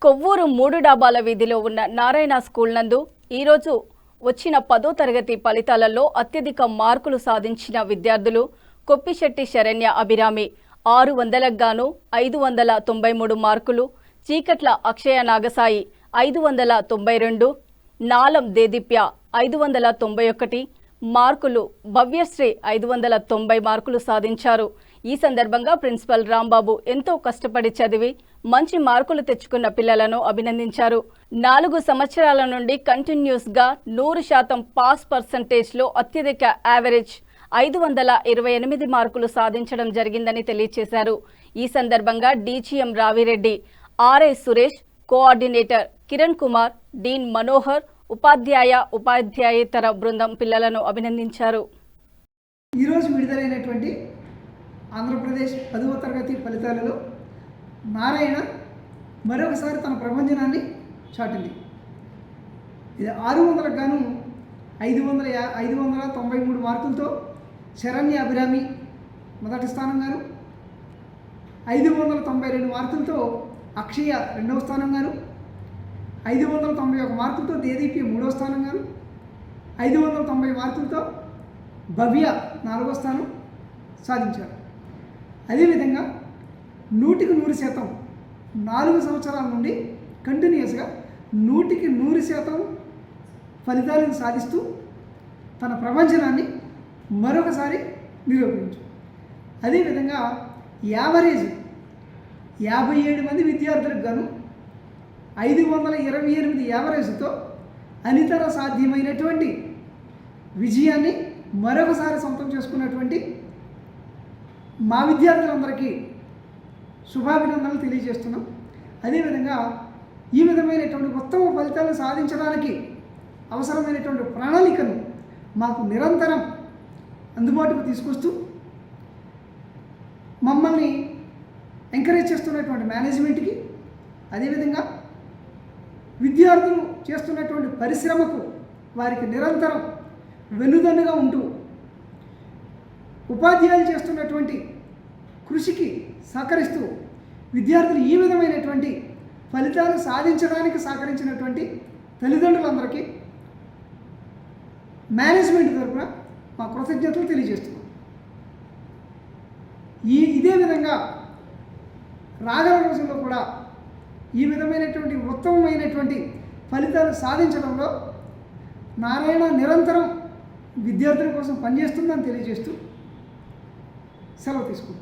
కొవ్వూరు 3 డాబాల వీధిలో ఉన్న నారాయణ స్కూల్ నందు ఈరోజు వచ్చిన 10వ తరగతి ఫలితాలలో అత్యధిక మార్కులు సాధించిన విద్యార్థులు కొప్పిశెట్టి శరణ్య అభిరామి 600కు గాను 593 మార్కులు, చీకట్ల అక్షయ నాగసాయి 592, నాలం దేదీప్య 591 మార్కులు, భవ్యశ్రీ 590 మార్కులు సాధించారు. ఈ సందర్భంగా ప్రిన్సిపల్ రాంబాబు ఎంతో కష్టపడి చదివి మంచి మార్కులు తెచ్చుకున్న పిల్లలను అభినందించారు. 4 సంవత్సరాల నుండి కంటిన్యూస్ గా 100% పాస్ పర్సెంటేజ్ లో అత్యధిక యావరేజ్ 528 మార్కులు సాధించడం జరిగిందని తెలియజేశారు. ఈ సందర్భంగా DGM Ravi Reddy, RI Suresh, coordinator Kiran Kumar, dean Manohar, ఉపాధ్యాయేతర బృందం పిల్లలను అభినందించారు. ఈరోజు విడుదలైనటువంటి ఆంధ్రప్రదేశ్ 10వ తరగతి ఫలితాలలో నారాయణ మరొకసారి తన ప్రభంజనాన్ని చాటింది. ఇది 600కు గాను 593 మార్కులతో శరణ్య అభిరామి మొదటి స్థానం గాను, 592 మార్కులతో అక్షయ రెండవ స్థానం గాను, 591 మార్కులతో దేదీప్య మూడవ స్థానం గాను, 590 మార్కులతో భవ్య 4వ స్థానం సాధించారు. అదేవిధంగా 100కి 100% 4 సంవత్సరాల నుండి కంటిన్యూస్గా 100కి 100% ఫలితాలను సాధిస్తూ తన ప్రపంచనాన్ని మరొకసారి నిరూపించు. అదేవిధంగా యావరేజ్ 57 మంది విద్యార్థులకు గాను 528 యావరేజ్తో అనితర సాధ్యమైనటువంటి విజయాన్ని మరొకసారి సొంతం చేసుకున్నటువంటి మా విద్యార్థులందరికీ శుభాభినందనలు తెలియజేస్తున్నాం. అదేవిధంగా ఈ విధమైనటువంటి ఉత్తమ ఫలితాలను సాధించడానికి అవసరమైనటువంటి ప్రణాళికను మాకు నిరంతరం అందుబాటుకు తీసుకొస్తూ మమ్మల్ని ఎంకరేజ్ చేస్తున్నటువంటి మేనేజ్మెంట్కి, అదేవిధంగా విద్యార్థులు చేస్తున్నటువంటి పరిశ్రమకు వారికి నిరంతరం వెన్నుదన్నుగా ఉంటూ ఉపాధ్యాయులు చేస్తున్నటువంటి కృషికి సహకరిస్తూ విద్యార్థులు ఈ విధమైనటువంటి ఫలితాలు సాధించడానికి సహకరించినటువంటి తల్లిదండ్రులందరికీ మేనేజ్మెంట్ తరఫున మా కృతజ్ఞతలు తెలియజేస్తున్నాం. ఇదే విధంగా రాగల రోజుల్లో కూడా ఈ విధమైనటువంటి ఉత్తమమైనటువంటి ఫలితాలు సాధించడంలో నారాయణ నిరంతరం విద్యార్థుల కోసం పనిచేస్తుందని తెలియజేస్తూ సెలవు తీసుకుంటాం.